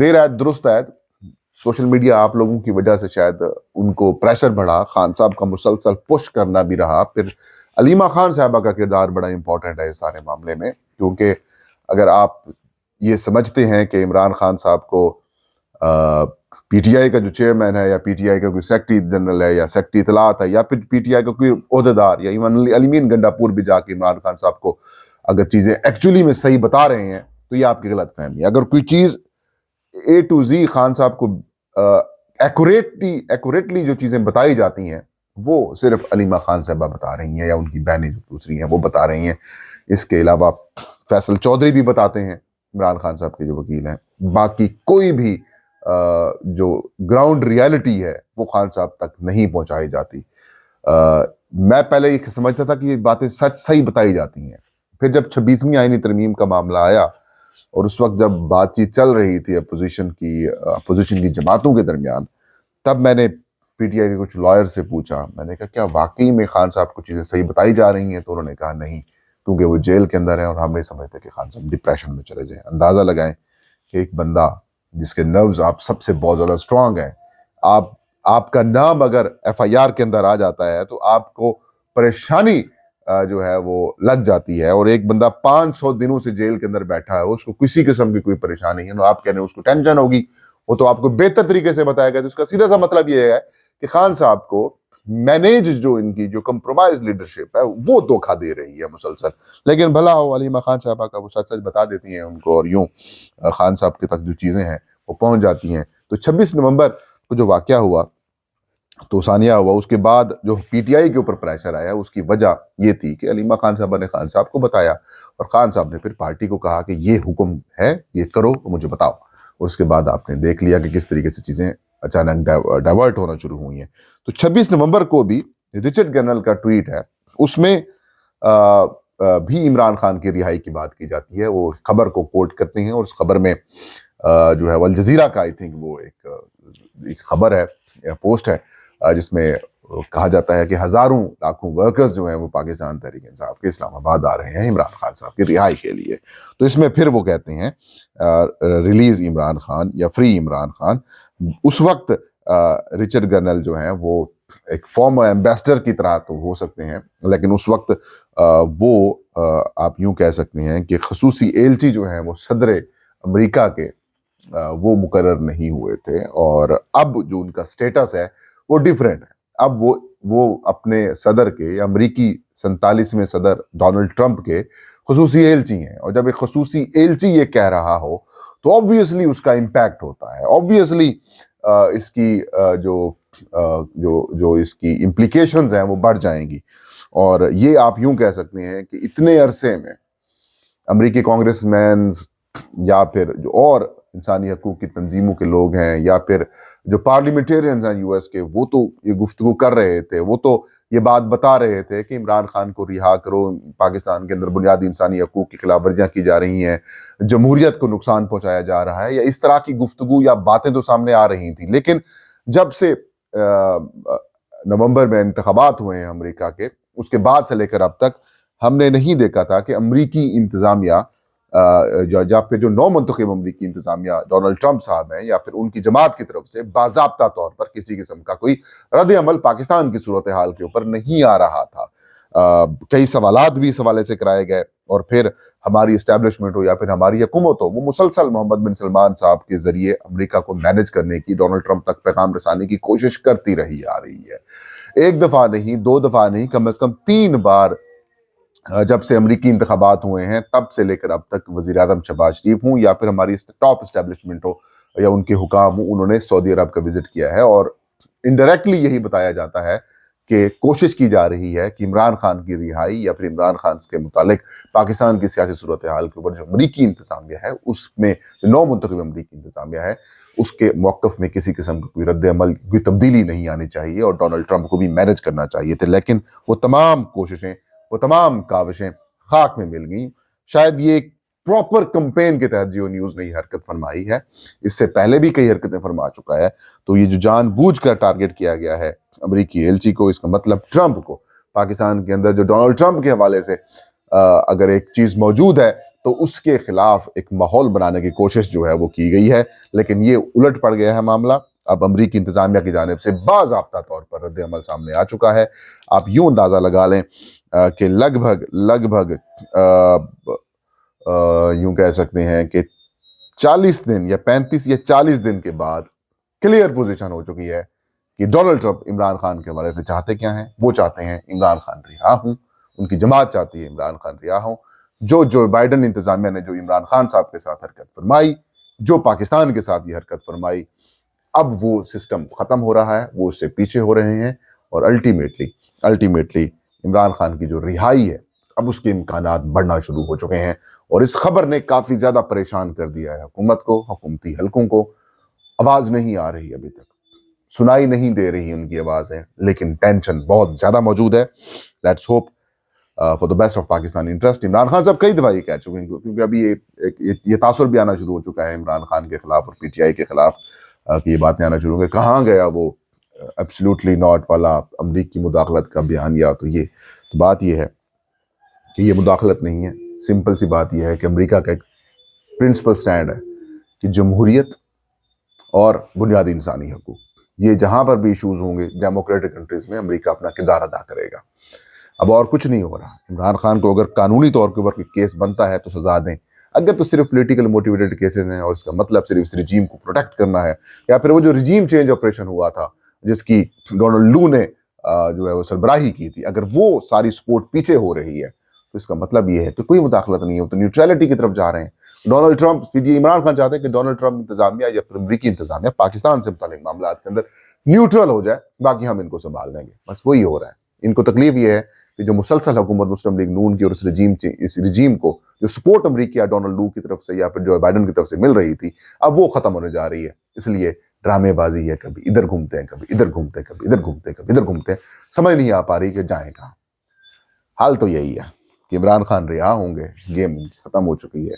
دیر آیت درست آیت سوشل میڈیا آپ لوگوں کی وجہ سے شاید ان کو پریشر بڑھا، خان صاحب کا مسلسل پش کرنا بھی رہا، پھر علیمہ خان صاحبہ کا کردار بڑا امپورٹنٹ ہے اس سارے معاملے میں، کیونکہ اگر آپ یہ سمجھتے ہیں کہ عمران خان صاحب کو پی ٹی آئی کا جو چیئرمین ہے یا پی ٹی آئی کا کوئی سیکرٹری جنرل ہے یا سیکرٹری اطلاعات ہے یا پھر پی ٹی آئی کا کوئی عہدیدار یا ایون علمین گنڈا پور بھی جا کے عمران خان صاحب کو اگر چیزیں ایکچولی میں صحیح بتا رہے ہیں تو یہ آپ کی غلط فہمی ہے. اگر کوئی چیز اے ٹو زی خان صاحب کو ایکوریٹلی جو چیزیں بتائی جاتی ہیں وہ صرف علیمہ خان صاحبہ بتا رہی ہیں یا ان کی بہنیں جو دوسری ہیں وہ بتا رہی ہیں. اس کے علاوہ فیصل چودھری بھی بتاتے ہیں، عمران خان صاحب کے جو وکیل ہیں. باقی کوئی بھی جو گراؤنڈ ریالٹی ہے وہ خان صاحب تک نہیں پہنچائی جاتی. میں پہلے یہ سمجھتا تھا کہ یہ باتیں سچ صحیح بتائی جاتی ہیں، پھر جب 26ویں آئینی ترمیم کا معاملہ آیا اور اس وقت جب بات چیت چل رہی تھی اپوزیشن کی جماعتوں کے درمیان، تب میں نے پی ٹی آئی کے کچھ لائر سے پوچھا، میں نے کہا کیا واقعی میں خان صاحب کو چیزیں صحیح بتائی جا رہی ہیں؟ تو انہوں نے کہا نہیں، کیونکہ وہ جیل کے اندر ہیں اور ہم نہیں سمجھتے کہ خان صاحب ڈپریشن میں چلے جائیں. اندازہ لگائیں کہ ایک بندہ جس کے نروز آپ سب سے بہت زیادہ اسٹرانگ ہیں، آپ کا نام اگر ایف آئی آر کے اندر آ جاتا ہے تو آپ کو پریشانی جو ہے وہ لگ جاتی ہے، اور ایک بندہ 500 دنوں سے جیل کے اندر بیٹھا ہے، اس کو کسی قسم کی کوئی پریشانی ہے، آپ کہہ رہے ہیں اس کو ٹینشن ہوگی، وہ تو آپ کو بہتر طریقے سے بتایا گیا. تو اس کا سیدھا سا مطلب یہ ہے کہ خان صاحب کو مینیج جو ان کی جو کمپرومائز لیڈرشپ ہے وہ دھوکہ دے رہی ہے مسلسل. لیکن بھلا ہو علیمہ خان صاحبہ کا، وہ سچ سچ بتا دیتی ہیں ان کو، اور یوں خان صاحب کے تک جو چیزیں ہیں وہ پہنچ جاتی ہیں. تو 26 نومبر کو جو واقعہ ہوا تو ثانیہ ہوا، اس کے بعد جو پی ٹی آئی کے اوپر پریشر آیا اس کی وجہ یہ تھی کہ علیمہ خان صاحبہ نے خان صاحب کو بتایا، اور خان صاحب نے پھر پارٹی کو کہا کہ یہ حکم ہے، یہ کرو تو مجھے بتاؤ. اور اس کے بعد آپ نے دیکھ لیا کہ کس طریقے سے چیزیں اچانک ڈائیورٹ ہونا شروع ہوئی ہیں. تو 26 نومبر کو بھی رچرڈ گرنل کا ٹویٹ ہے، اس میں بھی عمران خان کی رہائی کی بات کی جاتی ہے. وہ خبر کو کوٹ کرتے ہیں اور اس خبر میں جو ہے الجزیرہ کا آئی تھنک وہ ایک خبر ہے، پوسٹ ہے، جس میں کہا جاتا ہے کہ ہزاروں لاکھوں ورکرز جو ہیں وہ پاکستان تحریک انصاف کے اسلام آباد آ رہے ہیں عمران خان صاحب کی رہائی کے لیے. تو اس میں پھر وہ کہتے ہیں ریلیز عمران خان یا فری عمران خان. اس وقت رچرڈ گرنل جو ہیں وہ ایک فارمر ایمبیسڈر کی طرح تو ہو سکتے ہیں، لیکن اس وقت وہ آپ یوں کہہ سکتے ہیں کہ خصوصی ایلچی جو ہیں وہ صدر امریکہ کے وہ مقرر نہیں ہوئے تھے. اور اب جو ان کا سٹیٹس ہے وہ ڈیفرنٹ ہے. اب وہ اپنے صدر کے، امریکی 47ویں صدر ڈونلڈ ٹرمپ کے خصوصی ایلچی ہیں، اور جب ایک خصوصی ایلچی یہ کہہ رہا ہو تو آبویسلی اس کا امپیکٹ ہوتا ہے، آبویسلی اس کی جو اس کی امپلیکیشنز ہیں وہ بڑھ جائیں گی. اور یہ آپ یوں کہہ سکتے ہیں کہ اتنے عرصے میں امریکی کانگریس مینز یا پھر جو اور انسانی حقوق کی تنظیموں کے لوگ ہیں یا پھر جو پارلیمنٹیرینز ہیں یو ایس کے، وہ تو یہ گفتگو کر رہے تھے، وہ تو یہ بات بتا رہے تھے کہ عمران خان کو رہا کرو، پاکستان کے اندر بنیادی انسانی حقوق کی خلاف ورزیاں کی جا رہی ہیں، جمہوریت کو نقصان پہنچایا جا رہا ہے، یا اس طرح کی گفتگو یا باتیں تو سامنے آ رہی تھیں. لیکن جب سے نومبر میں انتخابات ہوئے ہیں امریکہ کے، اس کے بعد سے لے کر اب تک ہم نے نہیں دیکھا تھا کہ امریکی انتظامیہ یا پھر جو نو منتخب امریکی انتظامیہ ڈونلڈ ٹرمپ صاحب ہیں یا پھر ان کی جماعت کی طرف سے باضابطہ طور پر کسی قسم کا کوئی رد عمل پاکستان کی صورتحال کے اوپر نہیں آ رہا تھا. کئی سوالات بھی اس حوالے سے کرائے گئے، اور پھر ہماری اسٹیبلشمنٹ ہو یا پھر ہماری حکومت ہو، وہ مسلسل محمد بن سلمان صاحب کے ذریعے امریکہ کو مینج کرنے کی، ڈونلڈ ٹرمپ تک پیغام رسانے کی کوشش کرتی رہی آ رہی ہے. ایک دفعہ نہیں، دو دفعہ نہیں، کم از کم 3 بار جب سے امریکی انتخابات ہوئے ہیں تب سے لے کر اب تک وزیر اعظم شہباز شریف ہوں یا پھر ہماری ٹاپ اسٹیبلشمنٹ ہو یا ان کے حکام ہوں، انہوں نے سعودی عرب کا وزٹ کیا ہے، اور انڈائریکٹلی یہی بتایا جاتا ہے کہ کوشش کی جا رہی ہے کہ عمران خان کی رہائی یا پھر عمران خان کے متعلق پاکستان کی سیاسی صورتحال کے اوپر جو امریکی انتظامیہ ہے، اس میں جو نو منتخب امریکی انتظامیہ ہے، اس کے موقف میں کسی قسم کا کوئی رد عمل، کوئی تبدیلی نہیں آنی چاہیے، اور ڈونلڈ ٹرمپ کو بھی مینج کرنا چاہیے تھے. لیکن وہ تمام کوششیں، وہ تمام کاوشیں خاک میں مل گئیں. شاید یہ ایک پراپر کمپین کے تحت جیو نیوز نے یہ حرکت فرمائی ہے، اس سے پہلے بھی کئی حرکتیں فرما چکا ہے. تو یہ جو جان بوجھ کر ٹارگٹ کیا گیا ہے امریکی ایلچی کو، اس کا مطلب ٹرمپ کو، پاکستان کے اندر جو ڈونلڈ ٹرمپ کے حوالے سے اگر ایک چیز موجود ہے تو اس کے خلاف ایک ماحول بنانے کی کوشش جو ہے وہ کی گئی ہے، لیکن یہ الٹ پڑ گیا ہے معاملہ۔ اب امریکی انتظامیہ کی جانب سے باضابطہ طور پر رد عمل سامنے آ چکا ہے۔ آپ یوں اندازہ لگا لیں کہ لگ بھگ یوں کہہ سکتے ہیں کہ 40 دن یا 35 یا 40 دن کے بعد کلیئر پوزیشن ہو چکی ہے کہ ڈونلڈ ٹرمپ عمران خان کے والے سے چاہتے کیا ہیں۔ وہ چاہتے ہیں عمران خان رہا ہوں، ان کی جماعت چاہتی ہے عمران خان رہا ہوں۔ جو بائیڈن انتظامیہ نے جو عمران خان صاحب کے ساتھ حرکت فرمائی، جو پاکستان کے ساتھ یہ حرکت فرمائی، اب وہ سسٹم ختم ہو رہا ہے، وہ اس سے پیچھے ہو رہے ہیں، اور الٹیمیٹلی عمران خان کی جو رہائی ہے اب اس کے امکانات بڑھنا شروع ہو چکے ہیں، اور اس خبر نے کافی زیادہ پریشان کر دیا ہے حکومت کو، حکومتی حلقوں کو۔ آواز نہیں آ رہی، ابھی تک سنائی نہیں دے رہی ان کی آوازیں، لیکن ٹینشن بہت زیادہ موجود ہے۔ Let's hope for the best of Pakistani interest. Imran Khan صاحب کئی دفعہ یہ کہہ چکے ہیں، کیونکہ ابھی یہ تاثر بھی آنا شروع ہو چکا ہے عمران خان کے خلاف اور پی ٹی آئی کے خلاف، کہ یہ باتیں آنا شروع ہو گئی، کہاں گیا وہ ایبسلیوٹلی ناٹ والا امریکی مداخلت کا بیانیہ۔ تو یہ بات یہ ہے کہ یہ مداخلت نہیں ہے، سمپل سی بات یہ ہے کہ امریکہ کا ایک پرنسپل سٹینڈ ہے کہ جمہوریت اور بنیادی انسانی حقوق، یہ جہاں پر بھی ایشوز ہوں گے ڈیموکریٹک کنٹریز میں، امریکہ اپنا کردار ادا کرے گا۔ اب اور کچھ نہیں ہو رہا۔ عمران خان کو اگر قانونی طور کے اوپر کیس بنتا ہے تو سزا دیں، اگر تو صرف پولیٹیکل موٹیویٹڈ کیسز ہیں اور اس کا مطلب صرف اس رجیم کو پروٹیکٹ کرنا ہے، یا پھر وہ جو رجیم چینج آپریشن ہوا تھا جس کی ڈونلڈ لو نے جو ہے وہ سربراہی کی تھی، اگر وہ ساری سپورٹ پیچھے ہو رہی ہے تو اس کا مطلب یہ ہے کہ کوئی مداخلت نہیں ہے، تو نیوٹرلٹی کی طرف جا رہے ہیں۔ ڈونلڈ ٹرمپ عمران خان چاہتے ہیں کہ ڈونلڈ ٹرمپ انتظامیہ یا پھر امریکی انتظامیہ پاکستان سے متعلق معاملات کے اندر نیوٹرل ہو جائے، باقی ہم ان کو سنبھال لیں گے۔ بس وہی ہو رہا ہے۔ ان کو تکلیف یہ ہے کہ جو مسلسل حکومت مسلم لیگ نون کی اور اس رجیم کو جو سپورٹ امریکہ یا ڈونلڈ لو کی طرف سے یا پھر جو بائیڈن کی طرف سے مل رہی تھی، اب وہ ختم ہونے جا رہی ہے۔ اس لیے ڈرامے بازی ہے، کبھی ادھر گھومتے ہیں، کبھی ادھر گھومتے ہیں، کبھی ادھر گھومتے ہیں، کبھی ادھر گھومتے ہیں، سمجھ نہیں آ پا رہی کہ جائیں کہاں۔ حال تو یہی ہے کہ عمران خان رہا ہوں گے، گیم ختم ہو چکی ہے،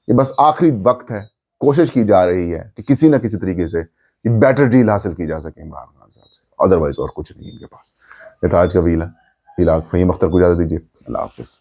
یہ بس آخری وقت ہے، کوشش کی جا رہی ہے کہ کسی نہ کسی طریقے سے یہ بیٹر ڈیل حاصل کی جا سکے عمران خان صاحب سے، ادروائز اور کچھ نہیں ان کے پاس۔ یہ تھا آج کا ویلا، فیلاک فہیم اختر کو اجازت دیجیے، اللہ حافظ۔